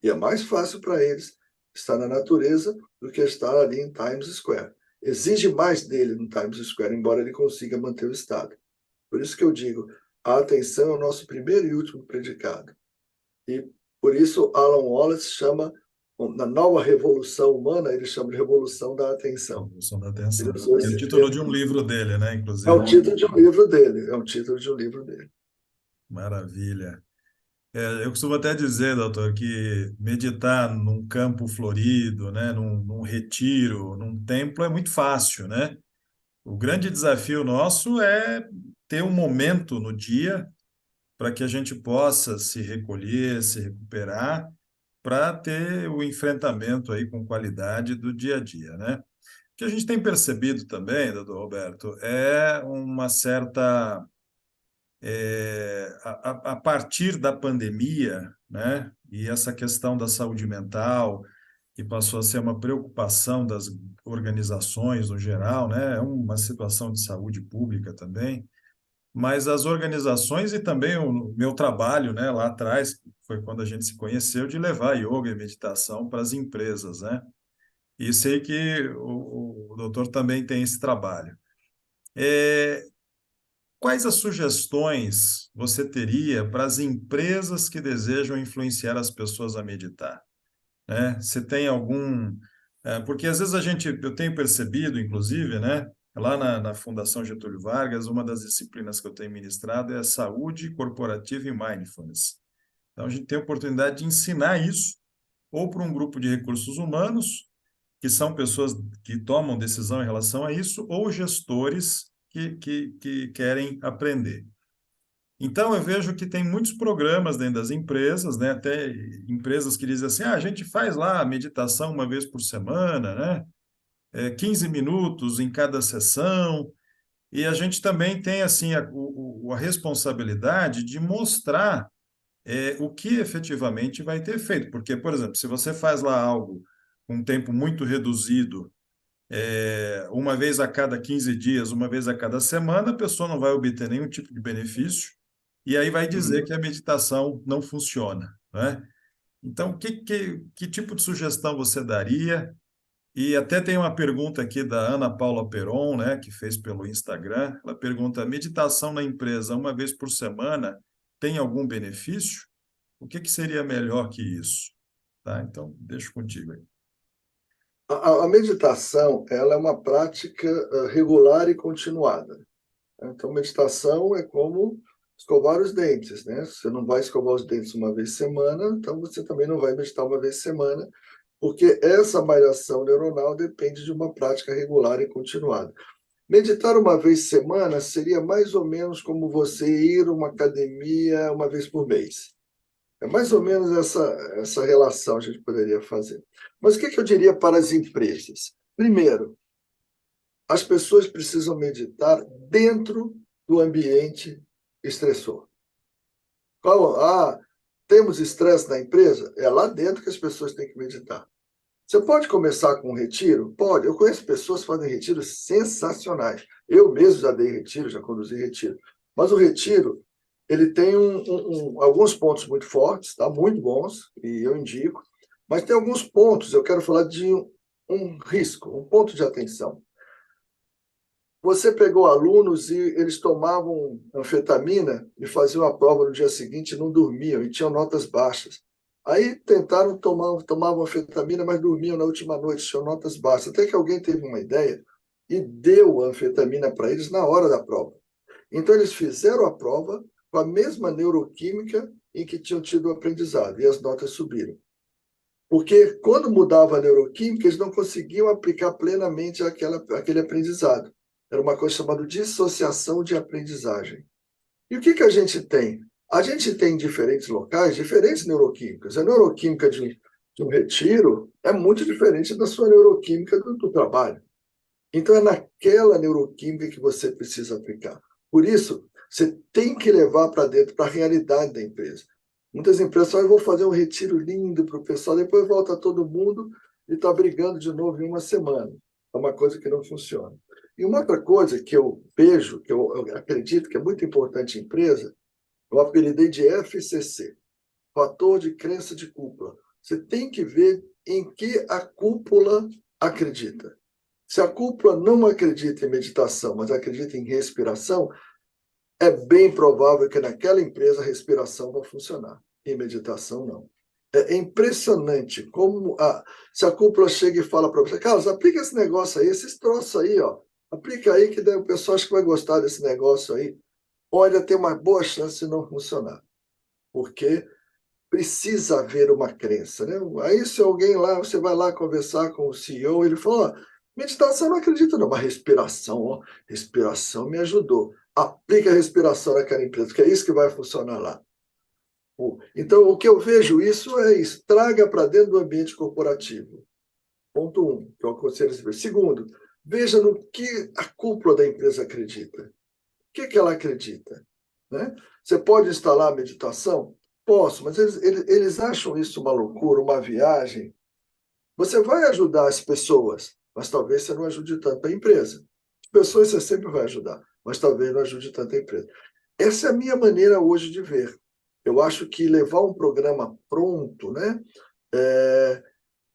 E é mais fácil para eles estar na natureza do que estar ali em Times Square. Exige mais dele no Times Square, embora ele consiga manter o estado. Por isso que eu digo, a atenção é o nosso primeiro e último predicado. E por isso Alan Wallace chama na nova revolução humana, ele chama de revolução da A atenção. Evolução da Ele Atenção. usou É o esse título termo. de um livro dele, né? É o Inclusive. título de um livro dele. É o título de um livro dele. Maravilha. Eu costumo até dizer, doutor, que meditar num campo florido, né, num retiro, num templo é muito fácil, né? O grande desafio nosso é ter um momento no dia para que a gente possa se recolher, se recuperar, para ter o enfrentamento aí com qualidade do dia a dia, né? O que a gente tem percebido também, doutor Roberto, é uma certa a partir da pandemia, né, e essa questão da saúde mental, que passou a ser uma preocupação das organizações no geral, né, é uma situação de saúde pública também, mas as organizações e também o meu trabalho, né, lá atrás, foi quando a gente se conheceu, de levar yoga e meditação para as empresas, né, e sei que o doutor também tem esse trabalho. É, Quais as sugestões você teria para as empresas que desejam influenciar as pessoas a meditar, né? Você tem algum... Porque às vezes eu tenho percebido, inclusive, né? Lá na Fundação Getúlio Vargas, uma das disciplinas que eu tenho ministrado é a saúde corporativa e mindfulness. Então, a gente tem a oportunidade de ensinar isso ou para um grupo de recursos humanos, que são pessoas que tomam decisão em relação a isso, ou gestores que querem aprender. Então, eu vejo que tem muitos programas dentro das empresas, né? Até empresas que dizem assim, a gente faz lá a meditação uma vez por semana, né? 15 minutos em cada sessão, e a gente também tem assim a responsabilidade de mostrar o que efetivamente vai ter feito. Porque, por exemplo, se você faz lá algo com um tempo muito reduzido, uma vez a cada 15 dias, uma vez a cada semana, a pessoa não vai obter nenhum tipo de benefício, e aí vai dizer que Uhum. a meditação não funciona, né? Então, que tipo de sugestão você daria? E até tem uma pergunta aqui da Ana Paula Peron, né, que fez pelo Instagram. Ela pergunta: meditação na empresa uma vez por semana tem algum benefício? O que seria melhor que isso? Tá? Então, deixo contigo aí. A meditação, ela é uma prática regular e continuada. Então, meditação é como escovar os dentes, né? Você não vai escovar os dentes uma vez por semana, então você também não vai meditar uma vez por semana, porque essa malhação neuronal depende de uma prática regular e continuada. Meditar uma vez por semana seria mais ou menos como você ir a uma academia uma vez por mês. É mais ou menos essa relação a gente poderia fazer. Mas o que eu diria para as empresas? Primeiro, as pessoas precisam meditar dentro do ambiente estressor. Temos estresse na empresa? É lá dentro que as pessoas têm que meditar. Você pode começar com um retiro? Pode. Eu conheço pessoas que fazem retiros sensacionais. Eu mesmo já dei retiro, já conduzi retiro. Mas o retiro, ele tem alguns pontos muito fortes, tá? Muito bons, e eu indico. Mas tem alguns pontos, eu quero falar de um risco, um ponto de atenção. Você pegou alunos e eles tomavam anfetamina e faziam a prova no dia seguinte e não dormiam, e tinham notas baixas. Aí tentaram tomavam anfetamina, mas dormiam na última noite, tinham notas baixas. Até que alguém teve uma ideia e deu a anfetamina para eles na hora da prova. Então, eles fizeram a prova com a mesma neuroquímica em que tinham tido o aprendizado, e as notas subiram. Porque quando mudava a neuroquímica, eles não conseguiam aplicar plenamente aquele aprendizado. Era uma coisa chamada dissociação de aprendizagem. E o que a gente tem? A gente tem em diferentes locais diferentes neuroquímicas. A neuroquímica de um retiro é muito diferente da sua neuroquímica do trabalho. Então, é naquela neuroquímica que você precisa aplicar. Por isso, você tem que levar para dentro, para a realidade da empresa. Muitas empresas falam, eu vou fazer um retiro lindo para o pessoal, depois volta todo mundo e está brigando de novo em uma semana. É uma coisa que não funciona. E uma outra coisa que eu vejo, que eu acredito que é muito importante em empresa, eu apelidei de FCC, fator de crença de cúpula. Você tem que ver em que a cúpula acredita. Se a cúpula não acredita em meditação, mas acredita em respiração, é bem provável que naquela empresa a respiração vai funcionar. E meditação não. É impressionante como se a cúpula chega e fala para você, Carlos, aplica esse negócio aí, esses troços aí, ó. Aplica aí que daí o pessoal acho que vai gostar desse negócio aí. Pode ter uma boa chance de não funcionar. Porque precisa haver uma crença, né? Aí se alguém lá, você vai lá conversar com o CEO, ele falou, ó, meditação eu não acredito não, mas respiração, ó, respiração me ajudou. Aplica a respiração naquela empresa, que é isso que vai funcionar lá. Então, o que eu vejo isso é isso, traga para dentro do ambiente corporativo. Ponto um, que eu aconselho a ver. Segundo, veja no que a cúpula da empresa acredita. O que ela acredita? Né? Você pode instalar a meditação? Posso, mas eles acham isso uma loucura, uma viagem. Você vai ajudar as pessoas, mas talvez você não ajude tanto a empresa. As pessoas você sempre vai ajudar, mas talvez não ajude tanto a empresa. Essa é a minha maneira hoje de ver. Eu acho que levar um programa pronto, né, é,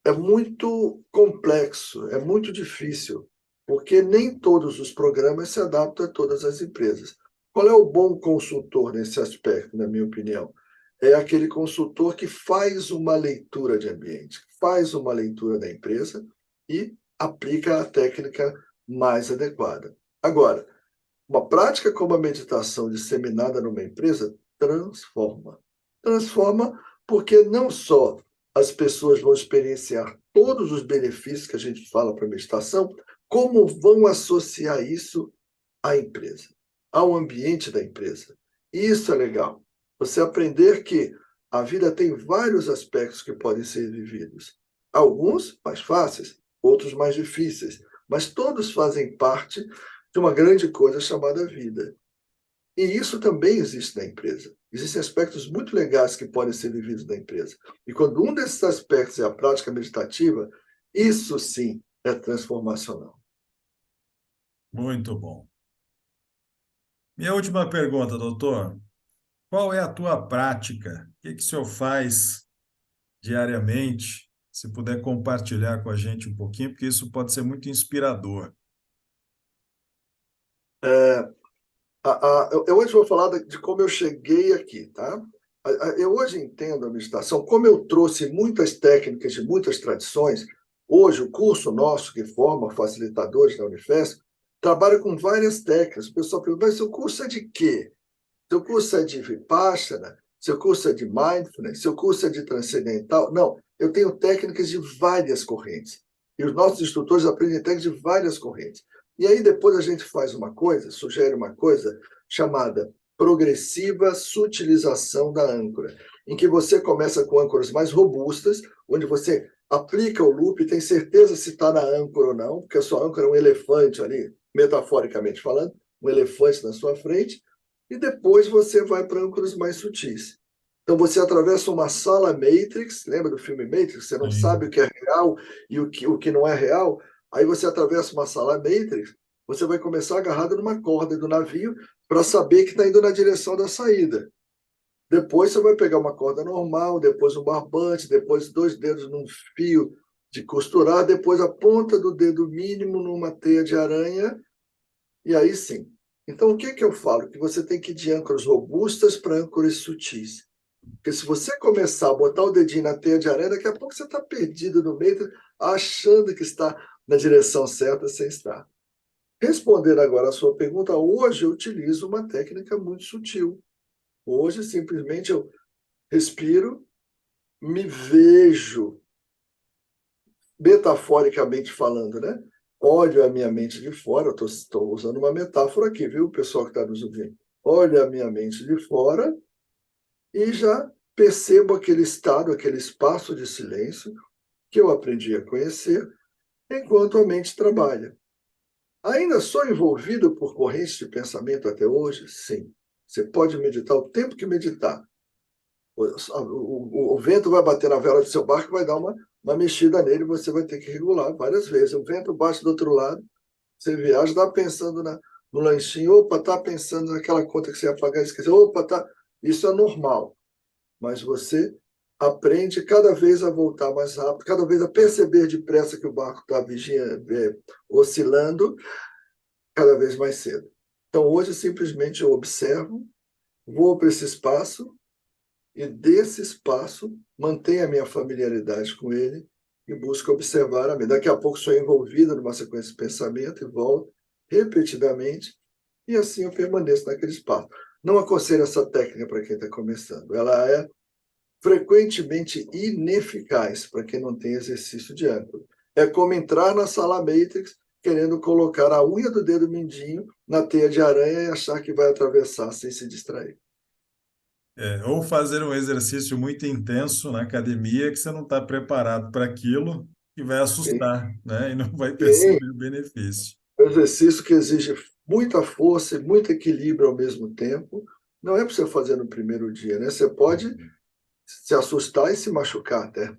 é muito complexo, é muito difícil, porque nem todos os programas se adaptam a todas as empresas. Qual é o bom consultor nesse aspecto, na minha opinião? É aquele consultor que faz uma leitura de ambiente, faz uma leitura da empresa e aplica a técnica mais adequada. Agora, uma prática como a meditação disseminada numa empresa transforma. Transforma porque não só as pessoas vão experienciar todos os benefícios que a gente fala para a meditação, como vão associar isso à empresa, ao ambiente da empresa. Isso é legal. Você aprender que a vida tem vários aspectos que podem ser vividos. Alguns mais fáceis, outros mais difíceis, mas todos fazem parte de uma grande coisa chamada vida. E isso também existe na empresa. Existem aspectos muito legais que podem ser vividos na empresa. E quando um desses aspectos é a prática meditativa, isso sim é transformacional. Muito bom. Minha última pergunta, doutor. Qual é a tua prática? O que que o senhor faz diariamente? Se puder compartilhar com a gente um pouquinho, porque isso pode ser muito inspirador. Eu hoje vou falar de como eu cheguei aqui, tá? Eu hoje entendo a meditação, como eu trouxe muitas técnicas de muitas tradições, hoje o curso nosso que forma facilitadores da Unifesp trabalha com várias técnicas. O pessoal pergunta, mas seu curso é de quê? Seu curso é de Vipassana? Seu curso é de Mindfulness? Seu curso é de Transcendental? Não, eu tenho técnicas de várias correntes. E os nossos instrutores aprendem técnicas de várias correntes. E aí depois a gente faz uma coisa, sugere uma coisa chamada progressiva sutilização da âncora, em que você começa com âncoras mais robustas, onde você aplica o loop e tem certeza se está na âncora ou não, porque a sua âncora é um elefante ali, metaforicamente falando, um elefante na sua frente, e depois você vai para âncoras mais sutis. Então você atravessa uma sala Matrix, lembra do filme Matrix? Você não Sim. sabe o que é real e o que não é real. Aí você atravessa uma sala Matrix, você vai começar agarrado numa corda do navio para saber que está indo na direção da saída. Depois você vai pegar uma corda normal, depois um barbante, depois dois dedos num fio de costurar, depois a ponta do dedo mínimo numa teia de aranha, e aí sim. Então, o que que eu falo? Que você tem que ir de âncoras robustas para âncoras sutis. Porque se você começar a botar o dedinho na teia de aranha, daqui a pouco você está perdido no meio, achando que está na direção certa sem estar. Responder agora a sua pergunta, hoje eu utilizo uma técnica muito sutil. Hoje, simplesmente, eu respiro, me vejo, metaforicamente falando, né? Olho a minha mente de fora, eu estou usando uma metáfora aqui, viu, pessoal que está nos ouvindo? Olho a minha mente de fora e já percebo aquele estado, aquele espaço de silêncio que eu aprendi a conhecer enquanto a mente trabalha. Ainda sou envolvido por correntes de pensamento até hoje? Sim. Você pode meditar o tempo que meditar. O vento vai bater na vela do seu barco, vai dar uma mexida nele, você vai ter que regular várias vezes. O vento bate do outro lado, você viaja, está pensando no lanchinho, opa, está pensando naquela conta que você ia pagar, esqueceu, opa, tá. Isso é normal, mas você aprende cada vez a voltar mais rápido, cada vez a perceber depressa que o barco está oscilando cada vez mais cedo. Então, hoje, simplesmente eu observo, vou para esse espaço e desse espaço mantenho a minha familiaridade com ele e busco observar a mente. Daqui a pouco sou envolvido numa sequência de pensamento e volto repetidamente, e assim eu permaneço naquele espaço. Não aconselho essa técnica para quem está começando. Ela é frequentemente ineficaz para quem não tem exercício de ângulo. É como entrar na sala Matrix querendo colocar a unha do dedo mindinho na teia de aranha e achar que vai atravessar sem se distrair. Ou fazer um exercício muito intenso na academia que você não está preparado para aquilo e vai Sim, assustar, né? E não vai sim. perceber o benefício. É um exercício que exige muita força e muito equilíbrio ao mesmo tempo. Não é para você fazer no primeiro dia, né? Você pode se assustar e se machucar até.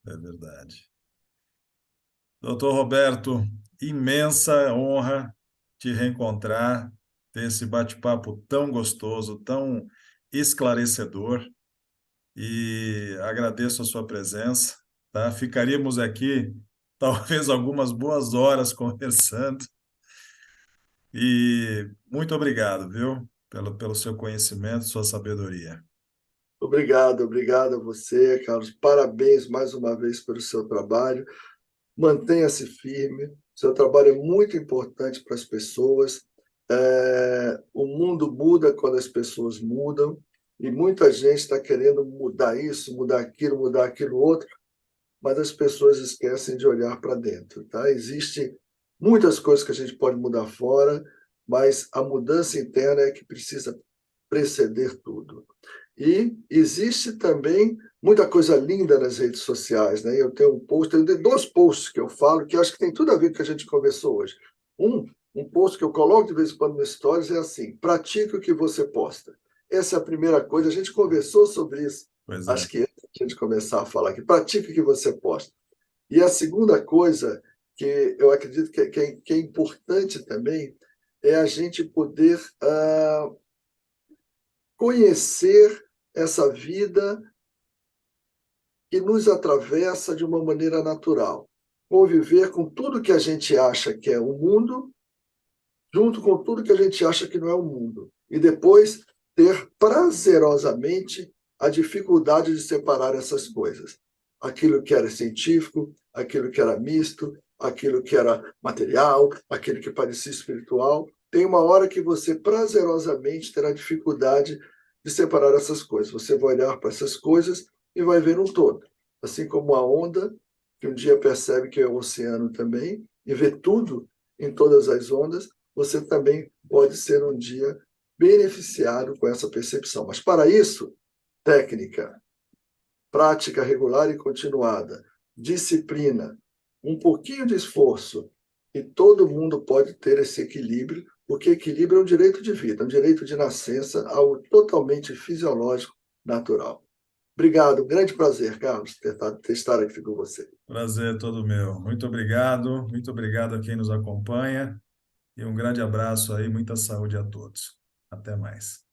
É verdade. Doutor Roberto, imensa honra te reencontrar, ter esse bate-papo tão gostoso, tão esclarecedor, e agradeço a sua presença, tá? Ficaríamos aqui talvez algumas boas horas conversando, e muito obrigado, viu? Pelo seu conhecimento, sua sabedoria. Obrigado, obrigado a você, Carlos. Parabéns mais uma vez pelo seu trabalho. Mantenha-se firme. Seu trabalho é muito importante para as pessoas. O mundo muda quando as pessoas mudam, e muita gente está querendo mudar isso, mudar aquilo outro, mas as pessoas esquecem de olhar para dentro, tá? Existe muitas coisas que a gente pode mudar fora, mas a mudança interna é que precisa preceder tudo. E existe também muita coisa linda nas redes sociais, né? Eu tenho tenho dois posts que eu falo que acho que tem tudo a ver com o que a gente conversou hoje. Um, um post que eu coloco de vez em quando nos stories é assim: pratique o que você posta. Essa é a primeira coisa. A gente conversou sobre isso. Pois é. Acho que antes de a gente começar a falar aqui, pratique o que você posta. E a segunda coisa que eu acredito que é importante também é a gente poder conhecer essa vida que nos atravessa de uma maneira natural. Conviver com tudo que a gente acha que é o mundo, junto com tudo que a gente acha que não é o mundo. E depois ter prazerosamente a dificuldade de separar essas coisas. Aquilo que era científico, aquilo que era misto, aquilo que era material, aquilo que parecia espiritual. Tem uma hora que você prazerosamente terá dificuldade de separar essas coisas. Você vai olhar para essas coisas e vai ver um todo. Assim como a onda, que um dia percebe que é o oceano também, e vê tudo em todas as ondas, você também pode ser um dia beneficiado com essa percepção. Mas para isso, técnica, prática regular e continuada, disciplina, um pouquinho de esforço, e todo mundo pode ter esse equilíbrio, porque equilíbrio é um direito de vida, um direito de nascença, algo totalmente fisiológico, natural. Obrigado, um grande prazer, Carlos, ter estado aqui com você. Prazer é todo meu. Muito obrigado a quem nos acompanha e um grande abraço aí, muita saúde a todos. Até mais.